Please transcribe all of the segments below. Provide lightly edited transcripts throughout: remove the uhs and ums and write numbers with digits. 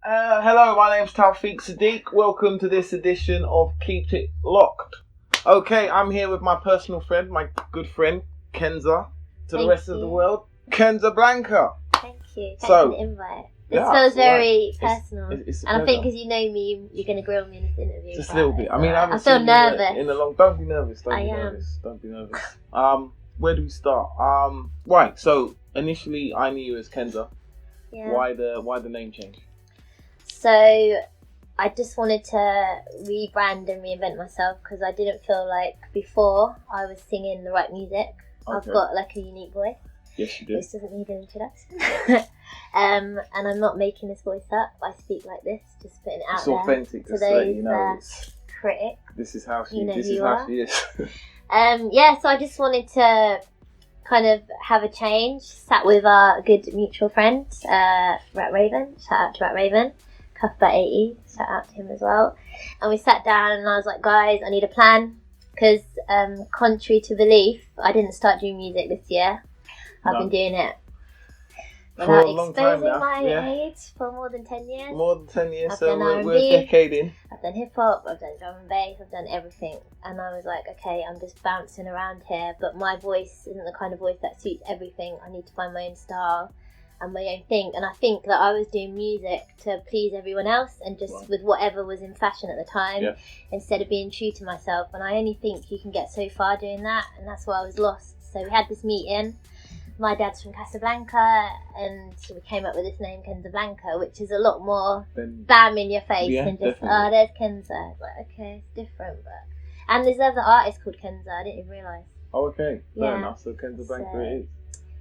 Hello, my name's Sadiq. Welcome to this edition of Keep It Locked. Okay, I'm here with my personal friend, my good friend, Kenza. To the rest of the world, Kenza Blanka. Thank you. Thanks for the invite. This feels very personal. It's and I think because you know me, you're going to grill me in this interview. Just a little bit. I mean, I feel nervous. In a long. Don't be nervous. Don't be nervous. Where do we start? Right. So initially, I knew you as Kenza. Yeah. Why the name change? So I just wanted to rebrand and reinvent myself because I didn't feel like before I was singing the right music. Okay. I've got like a unique voice. Yes, you do. This doesn't need an introduction. And I'm not making this voice up. I speak like this, just putting it out there. It's authentic to those critics. This is how she is. Yeah, so I just wanted to kind of have a change. Sat with our good mutual friend, Rat Raven. Shout out to Rat Raven. Cuthbert 80. Shout out to him as well. And we sat down and I was like, guys, I need a plan. Because contrary to belief, I didn't start doing music this year. I've been doing it for a long time now. My age for more than 10 years. More than 10 years, so we're a decade in. I've done hip hop, I've done drum and bass, I've done everything. And I was like, okay, I'm just bouncing around here, but my voice isn't the kind of voice that suits everything. I need to find my own style and my own thing. And I think that I was doing music to please everyone else and just with whatever was in fashion at the time, instead of being true to myself. And I only think you can get so far doing that, and that's why I was lost. So we had this meeting. My dad's from Casablanca, and we came up with this name, Kenza Blanka, which is a lot more bam in your face than just, definitely. There's Kenza. It's like, okay, it's different. And there's other artist called Kenza, I didn't even realise. Oh, okay. Fair enough. So Kenza Blanka it is.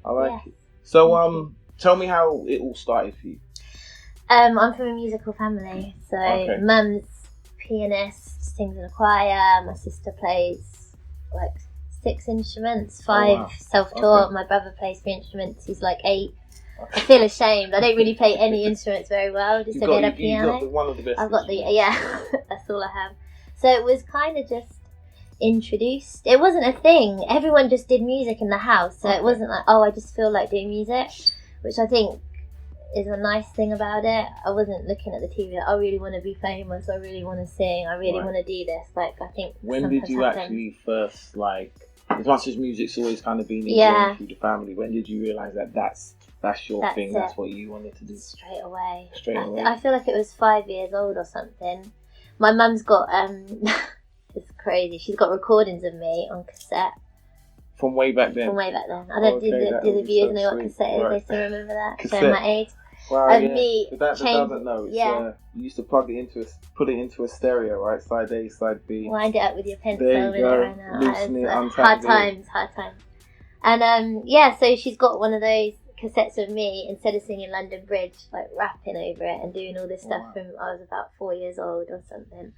I like it. So, tell me how it all started for you. I'm from a musical family. So, mum's pianist, sings in a choir. My sister plays, 6 instruments, 5 self-taught. My brother plays 3 instruments. He's 8. I feel ashamed. I don't really play any instruments very well. Just a bit of piano. You've got one of the best. I've got that's all I have. So it was kind of just introduced. It wasn't a thing. Everyone just did music in the house. So it wasn't like, I just feel like doing music, which I think is a nice thing about it. I wasn't looking at the TV like, I really want to be famous. I really want to sing. I really want to do this. I think. When did you actually first as much as music's always kind of been ingrained through the family, when did you realise that that's your thing, that's what you wanted to do? Straight away. I feel like it was 5 years old or something. My mum's got, it's crazy, she's got recordings of me on cassette. From way back then? From way back then. I don't do the viewers know what cassette is, they still remember that? Cassette. Showing my age. Wow, that doesn't know. It's, you used to put it into a stereo, right? Side A, side B. Wind it up with your pencil. There you go. Right now. Loosen it, hard times. And so she's got one of those cassettes of me, instead of singing London Bridge, rapping over it and doing all this stuff from I was about 4 years old or something.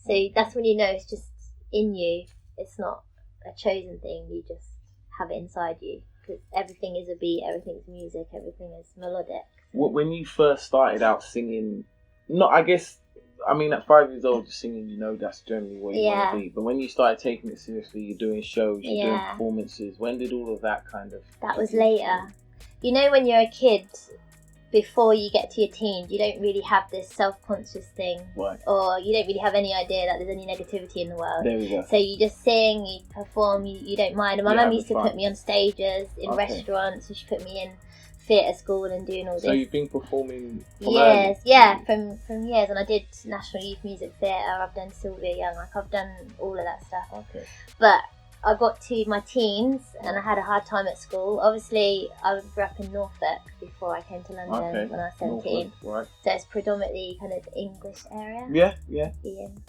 So that's when you know it's just in you. It's not a chosen thing. You just have it inside you. Because everything is a beat, everything's music, everything is melodic. When you first started out singing, at 5 years old, just singing, that's generally what you want to be. But when you started taking it seriously, you're doing shows, you're doing performances. When did all of that kind of... That was later. When you're a kid, before you get to your teens, you don't really have this self-conscious thing. Right. Or you don't really have any idea that there's any negativity in the world. There we go. So you just sing, you perform, you don't mind. And my mum used to put me on stages in restaurants, so she put me in theatre school and doing all this. So you've been performing from years, from years. And I did National Youth Music Theatre, I've done Sylvia Young, I've done all of that stuff. Okay. But I got to my teens and I had a hard time at school. Obviously, I grew up in Norfolk before I came to London when I was 17. Right. So it's predominantly kind of English area. Yeah. Being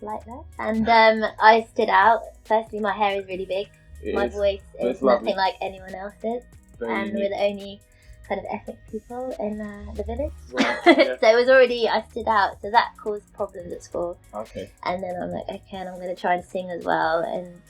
like that. And I stood out. Firstly, my hair is really big. My voice is nothing like anyone else's. And we're the only kind of ethnic people in the village. Right, so it was already, I stood out, so that caused problems at school. Okay. And then I'm like, okay, and I'm going to try and sing as well, and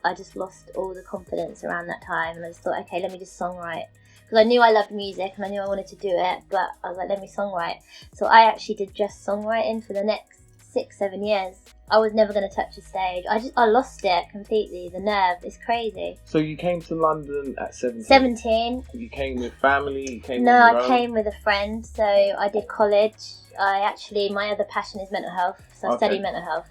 I just lost all the confidence around that time, and I just thought, okay, let me just songwrite. Because I knew I loved music and I knew I wanted to do it, but I was like, let me songwrite. So I actually did just songwriting for the next 6-7 years. I was never going to touch the stage. I lost it completely. The nerve is crazy. So you came to London at 17? 17. You came with family? You came No, with your I own? came with a friend. So I did college. My other passion is mental health. So I studied mental health.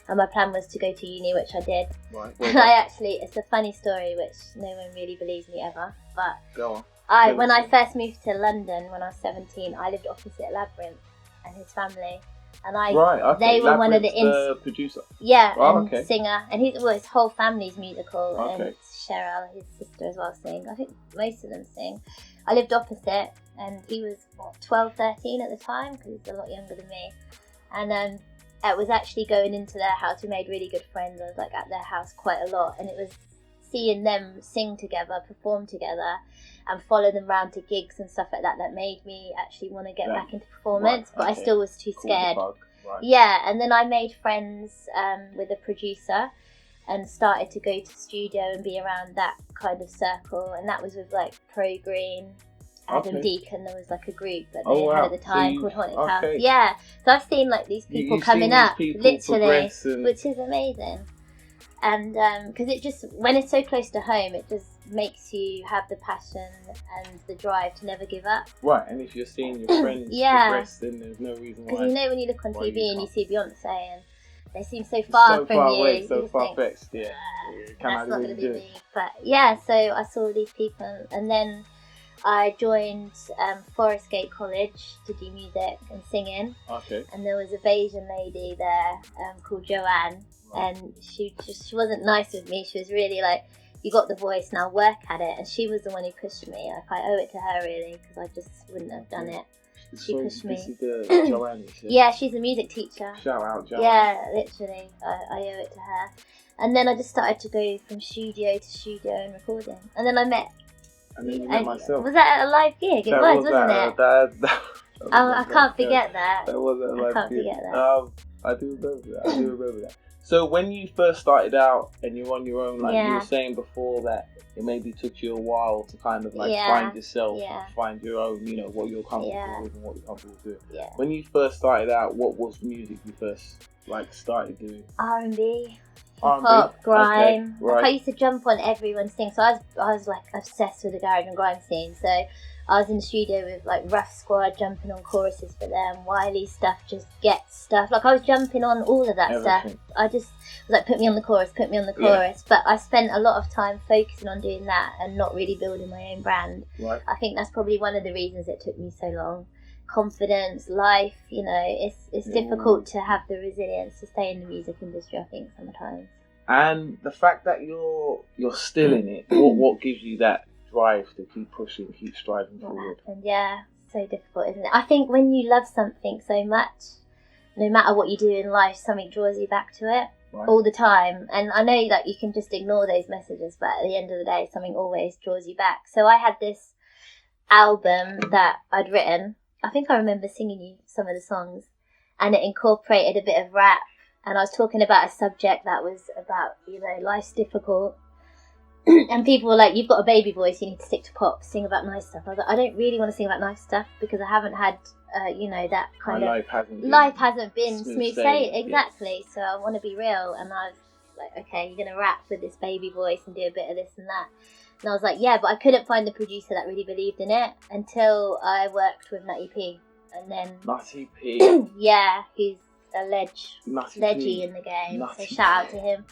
And my plan was to go to uni, which I did. Right. And it's a funny story, which no one really believes me ever. But go on. When I first moved to London when I was 17, I lived opposite Labyrinth and his family. And they were one of the producer. Yeah, and singer, and his whole family's musical, and Cheryl, his sister as well, sing. I think most of them sing. I lived opposite, and he was 12, 13 at the time because he's a lot younger than me. And I was actually going into their house. We made really good friends. I was like at their house quite a lot, and it was seeing them sing together, perform together, and follow them around to gigs and stuff like that made me actually want to get back into performance, but I still was too scared. Right. Yeah, and then I made friends with a producer and started to go to studio and be around that kind of circle, and that was with like Pro Green, Adam Deacon. There was like a group that they had at the time called Haunted House. Yeah, so I've seen like these people coming up, literally, which is amazing. And because it just, when it's so close to home, it just makes you have the passion and the drive to never give up. Right, and if you're seeing your friends progress, then there's no reason why. Because when you look on TV and you see Beyonce and they seem so far from you, away, so far-fetched, yeah. That's not going to be me. But yeah, so I saw these people, and then I joined Forest Gate College to do music and singing. Okay. And there was a Bayesian lady there called Joanne. And she wasn't nice with me. She was really like, you got the voice, now work at it. And she was the one who pushed me. Like, I owe it to her really, because I just wouldn't have done it. She pushed me. This is the Joanne. Yeah, she's a music teacher. Shout out Joanne. Yeah, literally, I owe it to her. And then I just started to go from studio to studio and recording. And then I met. And then you met myself. Was that at a live gig? It was, wasn't it? I can't forget that. That was at a live gig. I can't forget that. I do remember that. So when you first started out and you're on your own, like you were saying before, that it maybe took you a while to kind of like find yourself, find your own, what you're comfortable with and what you're comfortable doing. Yeah. When you first started out, what was the music you first like started doing? R&B, hip-hop, grime. Okay. Right. I used to jump on everyone's thing, so I was like obsessed with the garage and grime scene. So I was in the studio with like Rough Squad, jumping on choruses for them, Wiley stuff, just Get stuff. Like I was jumping on all of that stuff. I just was like, put me on the chorus. Yeah. But I spent a lot of time focusing on doing that and not really building my own brand. Right. I think that's probably one of the reasons it took me so long. Confidence, life, it's difficult to have the resilience to stay in the music industry, I think, sometimes. And the fact that you're still in it, what gives you that drive to keep pushing, keep striving forward? Yeah, so difficult, isn't it? I think when you love something so much, no matter what you do in life, something draws you back to it all the time. And I know that you can just ignore those messages, but at the end of the day, something always draws you back. So I had this album that I'd written. I think I remember singing you some of the songs, and it incorporated a bit of rap. And I was talking about a subject that was about, life's difficult. And people were like, you've got a baby voice, you need to stick to pop, sing about nice stuff. I was like, I don't really want to sing about nice stuff because I haven't had, that kind of... Life hasn't been smooth sailing. Exactly. Yeah. So I want to be real. And I was like, okay, you're going to rap with this baby voice and do a bit of this and that. And I was like, yeah, but I couldn't find the producer that really believed in it until I worked with Nutty P. And then... Nutty P? Yeah, he's a leggy in the game, so shout out to him.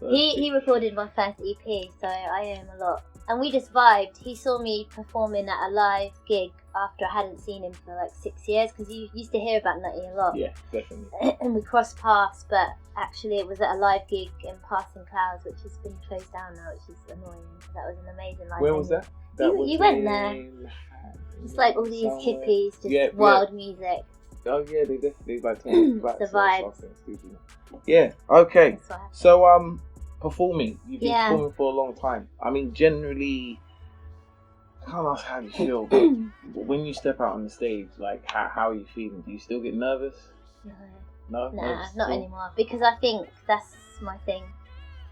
He recorded my first EP, so I owe him a lot. And we just vibed. He saw me performing at a live gig after I hadn't seen him for like 6 years, because you used to hear about Nutty a lot. Yeah, definitely. And we crossed paths, but actually it was at a live gig in Passing Clouds, which has been closed down now, which is annoying. That was an amazing live. Where was that? You went there. It's like all these hippies, just wild music. Oh yeah, they definitely like talking about the vibes. Yeah. Okay. So performing. You've been performing for a long time. I mean, generally, I can't ask how you feel, but when you step out on the stage, like how are you feeling? Do you still get nervous? No. Nah, not anymore. Because I think that's my thing.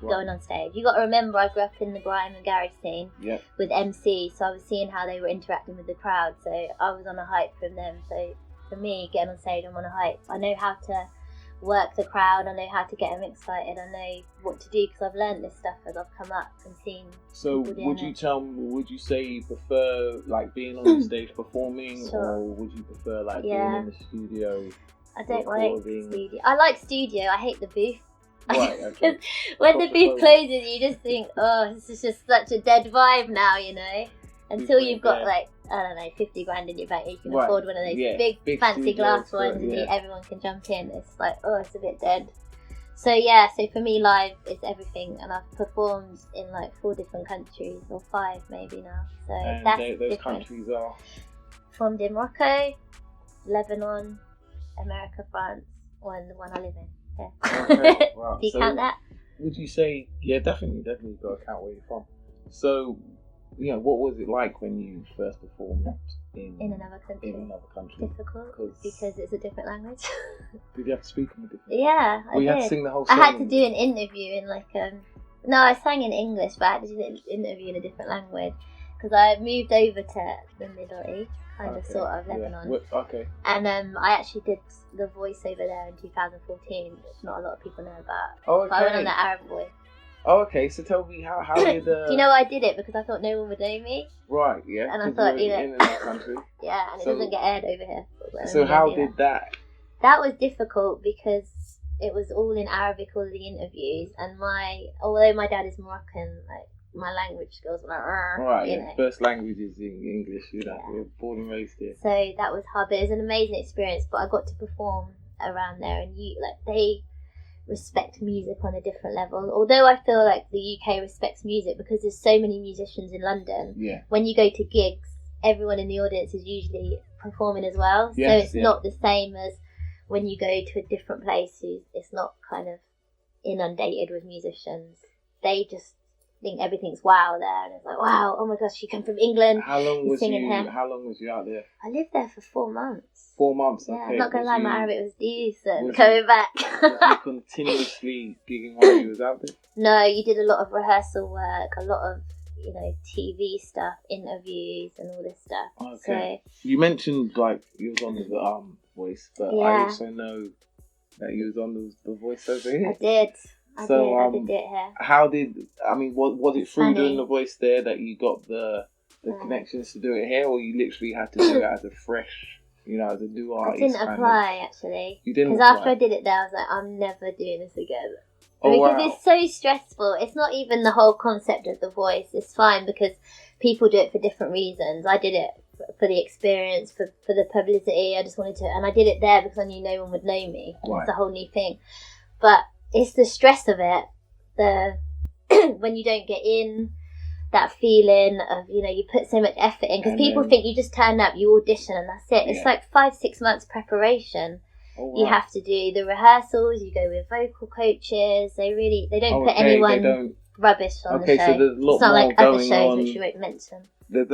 Going on stage. You got to remember, I grew up in the grime and garage scene with MC, so I was seeing how they were interacting with the crowd. So I was on a hype from them. So for me, getting on stage, I'm on a hype. I know how to work the crowd. I know how to get them excited. I know what to do because I've learned this stuff as I've come up and seen. So would you say you prefer like being on the stage performing, or would you prefer like being in the studio? I don't like studio. I like studio. I hate the booth. Right, okay. When the booth closes, you just think, oh, this is just such a dead vibe now, you know. Until you've got like, I don't know, 50 grand in your bank, you can afford one of those big fancy glass ones, and everyone can jump in. It's like, oh, it's a bit dead. So yeah, so for me, live is everything, and I've performed in like 4 different countries, or 5 maybe now. So and that's those different. countries are Performed in Morocco, Lebanon, America, France, and the one I live in. Yeah. Okay, wow. Do you count that? Would you say, definitely got to count where you're from. So, what was it like when you first performed in another country? Difficult, because it's a different language. Did you have to speak in a different language? Yeah, I did. You had to sing the whole song? I had to do an interview in like no, I sang in English, but I had to do an interview in a different language because I moved over to the Middle East, sort of Lebanon. Yeah. Okay. And I actually did the voiceover there in 2014, which not a lot of people know about. Oh, okay. But I went on the Arab voice. Oh, okay. So tell me how did Do you know why I did it? Because I thought no one would know me. Right. Yeah. And I thought, in another country. Yeah, and it doesn't get aired over here. So how did that? That was difficult because it was all in Arabic, all the interviews, and although my dad is Moroccan, like my language skills were like, right. First language is in English. We're born and raised here. So that was hard, but it was an amazing experience. But I got to perform around there, and they respect music on a different level. Although I feel like the UK respects music because there's so many musicians in London. Yeah. When you go to gigs, everyone in the audience is usually performing as well. Yes, so it's not the same as when you go to a different place. It's not kind of inundated with musicians. They just think everything's wow there, and it's like, wow, oh my gosh, you come from England. How long was you out there? I lived there for 4 months. 4 months. Yeah, okay. I'm not gonna lie, my Arabic was decent coming back. Was you continuously gigging while you was out there? No, you did a lot of rehearsal work, a lot of TV stuff, interviews, and all this stuff. Okay. So, you mentioned like you was on the voice, but I also know that you was on the voice over here. I did. I did it here. How was it through doing the voice there that you got the connections to do it here, or you literally had to do it as a fresh, as a new artist? I didn't apply actually. You didn't? Because after I did it there, I was like, I'm never doing this again. Because it's so stressful. It's not even the whole concept of the voice. It's fine because people do it for different reasons. I did it for the experience, for the publicity. I just wanted to, and I did it there because I knew no one would know me. And it's a whole new thing. But it's the stress of it, when you don't get in, that feeling of, you put so much effort in, because people think you just turn up, you audition, and that's it. It's like 5-6 months preparation. You have to do the rehearsals, you go with vocal coaches. They don't put anyone rubbish on the show. So there's a lot it's not more like other going shows on. which you won't mention. There's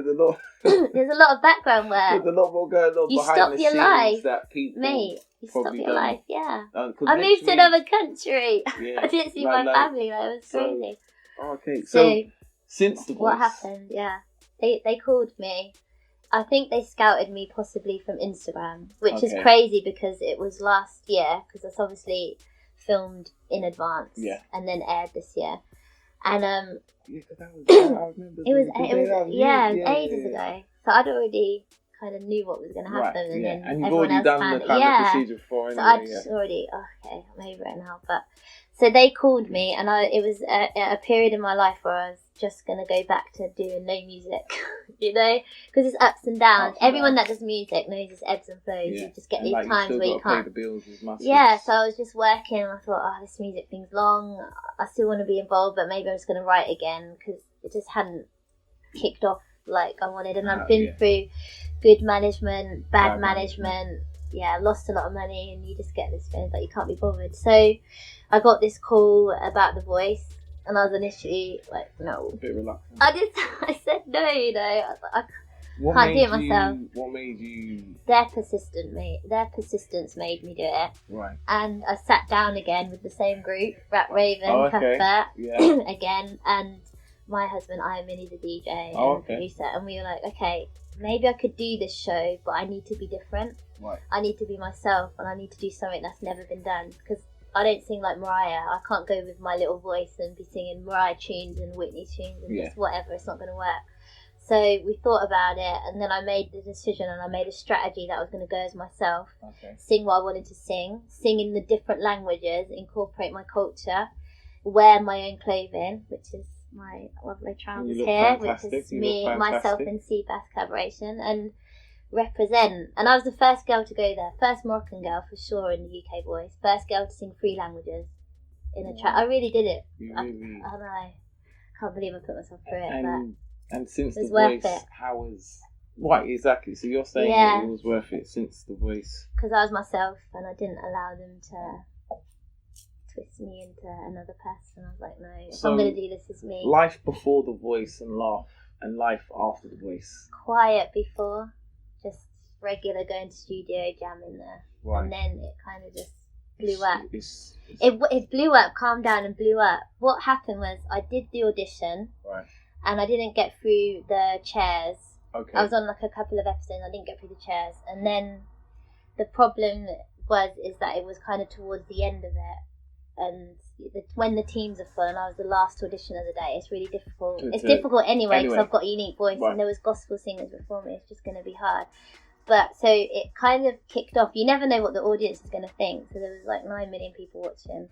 a lot. There's a lot of background work. There's a lot more going on you behind stop the your scenes life, that people mate. You stop your don't. life, yeah. I moved to another country. Yeah. I didn't see my family. That was crazy. Okay, so since the voice, what happened? Yeah, they called me. I think they scouted me possibly from Instagram, which is crazy because it was last year, because it's obviously filmed in advance and then aired this year. And I remember it was ages ago. So I'd already kind of knew what was going to happen, and then and you've everyone already else done found the it. kind of procedure before. So I'd already I'm over it now. But so they called me, and it was a period in my life where I was just going to go back to doing no music, because it's ups and downs. Everyone that does music knows it's ebbs and flows. You just get these times where you can't. Pay the bills as much. Yeah, so I was just working, and I thought, this music thing's long. I still want to be involved, but maybe I'm just going to write again, because it just hadn't kicked off like I wanted. And I've been through good management, bad management. Yeah, lost a lot of money, and you just get this feeling that you can't be bothered. So I got this call about The Voice, and I was initially like, no. A bit reluctant. I said no, I can't do it myself. What made you? Their persistence made me do it. Right. And I sat down again with the same group, Rat Raven, Cuthbert, again, and my husband, Ian Minnie, the DJ and producer, and we were like, okay, maybe I could do this show, but I need to be different. Right. I need to be myself, and I need to do something that's never been done, because I don't sing like Mariah. I can't go with my little voice and be singing Mariah tunes and Whitney tunes and just whatever. It's not going to work. So we thought about it, and then I made the decision, and I made a strategy that I was going to go as myself, sing what I wanted to sing in the different languages, incorporate my culture, wear my own clothing, which is my lovely trousers here, which is me, myself and Seabass collaboration, and represent. And I was the first girl to go there, first Moroccan girl for sure in the UK Voice, first girl to sing 3 languages in a track. I really did it. I don't know. I can't believe I put myself through it, and since The Voice, how was... Right, exactly. So you're saying it was worth it since The Voice. Because I was myself, and I didn't allow them to twist me into another person. I was like, no, if I'm going to do this, it's me. Life before The Voice and life after The Voice. Quiet before, just regular going to studio, jamming there. Right. And then it kind of just blew up. It blew up, calmed down and blew up. What happened was I did the audition. Right. And I didn't get through the chairs. Okay. I was on like a couple of episodes. I didn't get through the chairs, and then the problem is that it was kind of towards the end of it, and when the teams are full, and I was the last audition of the day. It's really difficult. It's difficult anyway because I've got a unique voice, and there was gospel singers before me. It's just going to be hard. But so it kind of kicked off. You never know what the audience is going to think. So there was like 9 million people watching,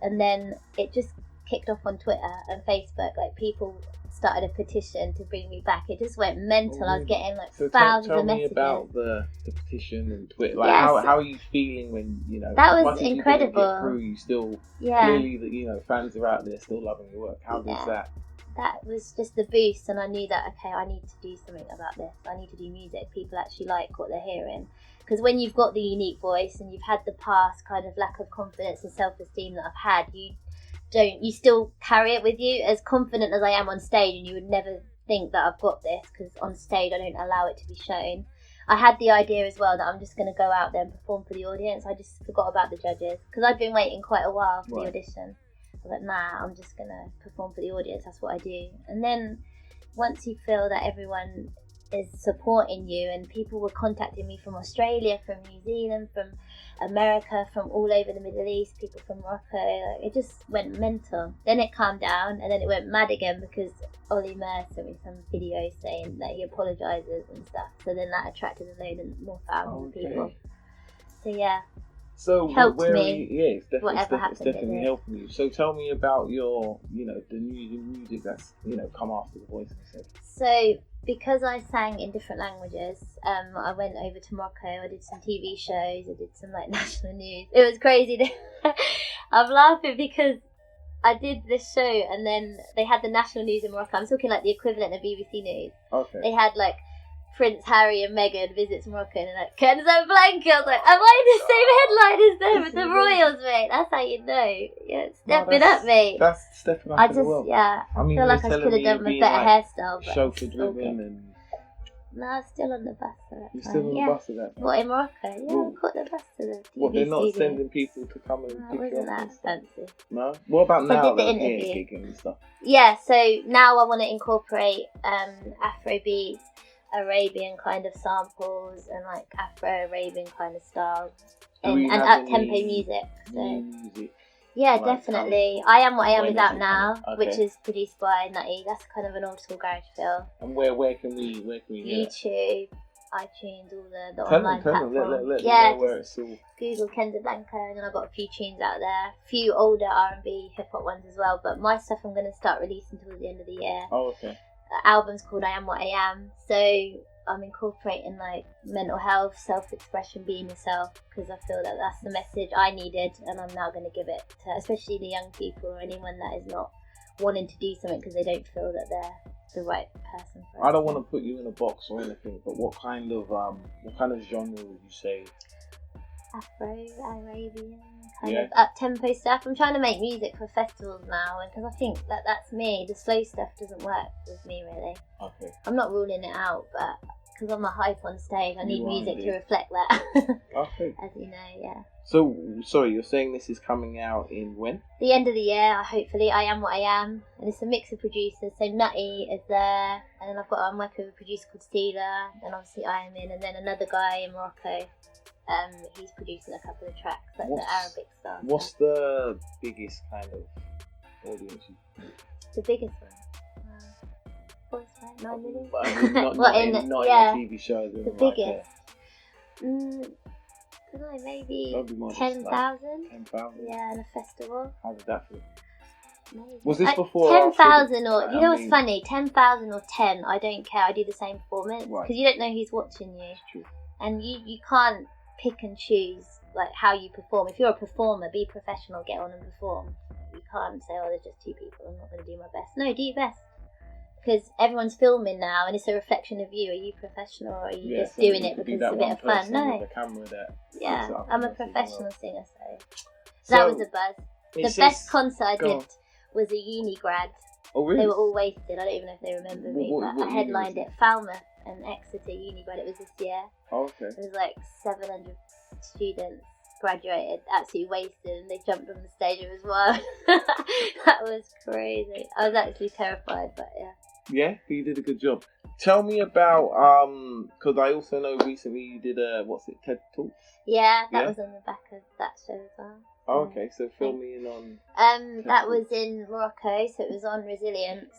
and then it just kicked off on Twitter and Facebook. Like people started a petition to bring me back. It just went mental. I was getting like thousands of messages. Tell me about the petition and Twitter. Like how are you feeling when that was incredible. You didn't get through, you still clearly that fans are out there still loving your work. How does that? That was just the boost, and I knew that I need to do something about this. I need to do music. People actually like what they're hearing. Because when you've got the unique voice and you've had the past kind of lack of confidence and self-esteem that I've had, you still carry it with you. As confident as I am on stage, and you would never think that I've got this, because on stage I don't allow it to be shown. I had the idea as well that I'm just going to go out there and perform for the audience. I just forgot about the judges, because I'd been waiting quite a while for the audition. I was like, nah, I'm just going to perform for the audience. That's what I do. And then once you feel that everyone is supporting you, and people were contacting me from Australia, from New Zealand, from America, from all over the Middle East, people from Morocco, it just went mental. Then it calmed down, and then it went mad again because Ollie Mer sent me some videos saying that he apologises and stuff. So then that attracted a load of more thousands of people. So yeah. So helped where me. It's definitely helping you. So tell me about your, the music that's come after The Voice. So because I sang in different languages, I went over to Morocco. I did some TV shows. I did some like national news. It was crazy. I'm laughing because I did this show, and then they had the national news in Morocco. I'm talking like the equivalent of BBC News. Okay. They had like Prince Harry and Meghan visits Morocco, and they're like, Kenza Blanka. I was like, am I in the same headline as them with the royals, mate? That's how you know. Yeah, stepping up, mate. That's stepping up in the world. Yeah, I mean, feel like I could have done with better hairstyle. But chauffeur driven and... No, I'm still on the bus for that. You're still on the bus for that? What, in Morocco? Yeah, I caught the bus to the TV What, they're not studio. sending people to come and pick you up? Wasn't that fancy. No? What about now? I did the interview. Gigging and stuff. Yeah, so now I want to incorporate Afrobeat, Arabian kind of samples, and like Afro-Arabian kind of style, and up-tempo music. So music? Yeah, like definitely. I Am What I Am is out now, which is produced by Nutty. That's kind of an old school garage feel. And where can we hear YouTube, iTunes, all the them, online platforms. Let yeah, know where it's all. Google Kenza Blanka, and then I've got a few tunes out there, a few older R&B, hip hop ones as well. But my stuff I'm going to start releasing towards the end of the year. Oh, okay. Album's called I Am What I Am, so I'm incorporating like mental health, self-expression, being yourself, because I feel that that's the message I needed, and I'm now going to give it to especially the young people or anyone that is not wanting to do something because they don't feel that they're the right person for it. I don't want to put you in a box or anything, but what kind of genre would you say? Afro-Arabian kind of up-tempo stuff. I'm trying to make music for festivals now, and because I think that's me. The slow stuff doesn't work with me really. Okay. I'm not ruling it out, but because I'm a hype on stage. I need music to reflect that. Okay. As you know, yeah. So, sorry, you're saying this is coming out in when? The end of the year, hopefully. I Am What I Am, and it's a mix of producers. So Nutty is there, and then I'm working with a producer called Steela, and obviously I Am In, and then another guy in Morocco. He's producing a couple of tracks, like the Arabic stuff. What's the biggest kind of audience? The biggest one? 9 million? Not in TV shows. The biggest. I don't know, maybe 10,000. 10,000? Yeah, in a festival. How did that feel? Maybe. Was this before? 10,000 or you know what's funny? 10,000 or 10, I don't care. I do the same performance because you don't know who's watching you, True. and you can't pick and choose like how you perform. If you're a performer, be professional, get on and perform. You can't say, oh, there's just 2 people, I'm not going to do my best. No, do your best. Because everyone's filming now and it's a reflection of you. Are you professional or are you just doing it because it's a bit of fun? No. The camera there. Yeah, I'm a professional singer, so that was a buzz. The best concert I did was a uni grad. Oh, really? They were all wasted. I don't even know if they remember me, but I headlined it. Falmouth and Exeter uni grad. It was this year. Oh, okay. It was like 700 students graduated, absolutely wasted, and they jumped on the stage. It was wild. That was crazy. I was actually terrified, but yeah. Yeah, you did a good job. Tell me about because I also know recently you did TED Talks? Yeah, that was on the back of that show as well. Oh, okay, so fill me in on. That was in Morocco, so it was on resilience.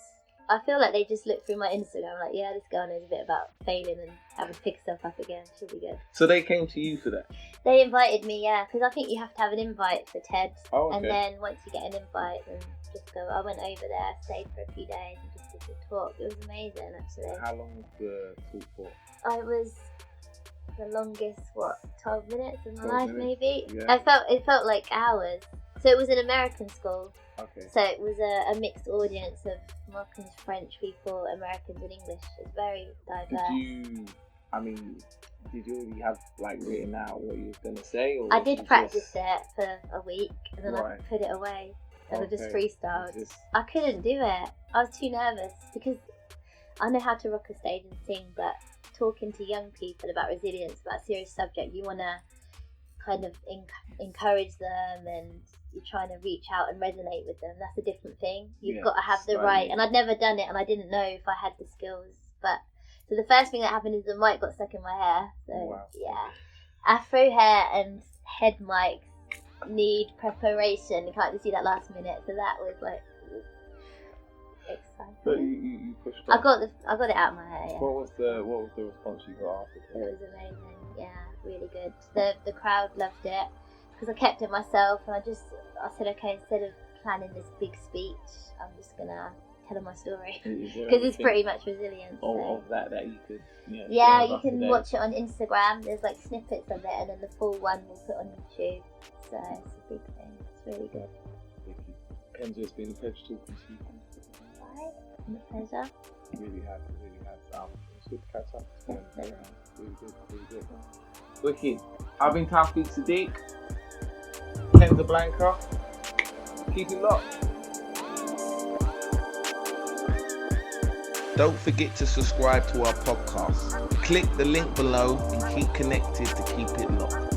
I feel like they just looked through my Instagram, like, yeah, this girl knows a bit about failing and having to pick stuff up again. She'll be good. So they came to you for that? They invited me, yeah, because I think you have to have an invite for TED. Oh, okay. And then once you get an invite, then just go. I went over there, stayed for a few days, and just did the talk. It was amazing, actually. How long was the talk for? It was the longest, 12 minutes of my life, maybe. Yeah. It felt like hours. So it was an American school. Okay. So it was a mixed audience of Moroccans, French people, Americans, and English. It's very diverse. Did you already have written out what you was gonna say? Or I did practice it for a week, and then I put it away, and I just freestyled. I couldn't do it. I was too nervous because I know how to rock a stage and sing, but talking to young people about resilience, about a serious subject, you want to kind of encourage them, and you're trying to reach out and resonate with them. That's a different thing. You've got to have the right, and I'd never done it, and I didn't know if I had the skills. But so the first thing that happened is the mic got stuck in my hair. So yeah, afro hair and head mics need preparation. You can't just do that last minute. So that was exciting. So you pushed on. I got it out of my hair. Yeah. What was the response you got after that? It was amazing. Yeah, really good. The crowd loved it because I kept it myself, and I said, okay, instead of planning this big speech, I'm just gonna tell them my story because it's pretty much resilience. Of that you could. Yeah, you can watch it on Instagram. There's snippets of it, and then the full one we'll put on YouTube. So it's a big thing. It's really good. Thank you. Kenza, it's been a pleasure talking to you. Bye. It's a pleasure. Really has. It's good to catch up. Definitely. Really good. Wicked. I've been Tawfiq Sadiq. Kenza Blanka. Keep it locked. Don't forget to subscribe to our podcast. Click the link below and keep connected to Keep It Locked.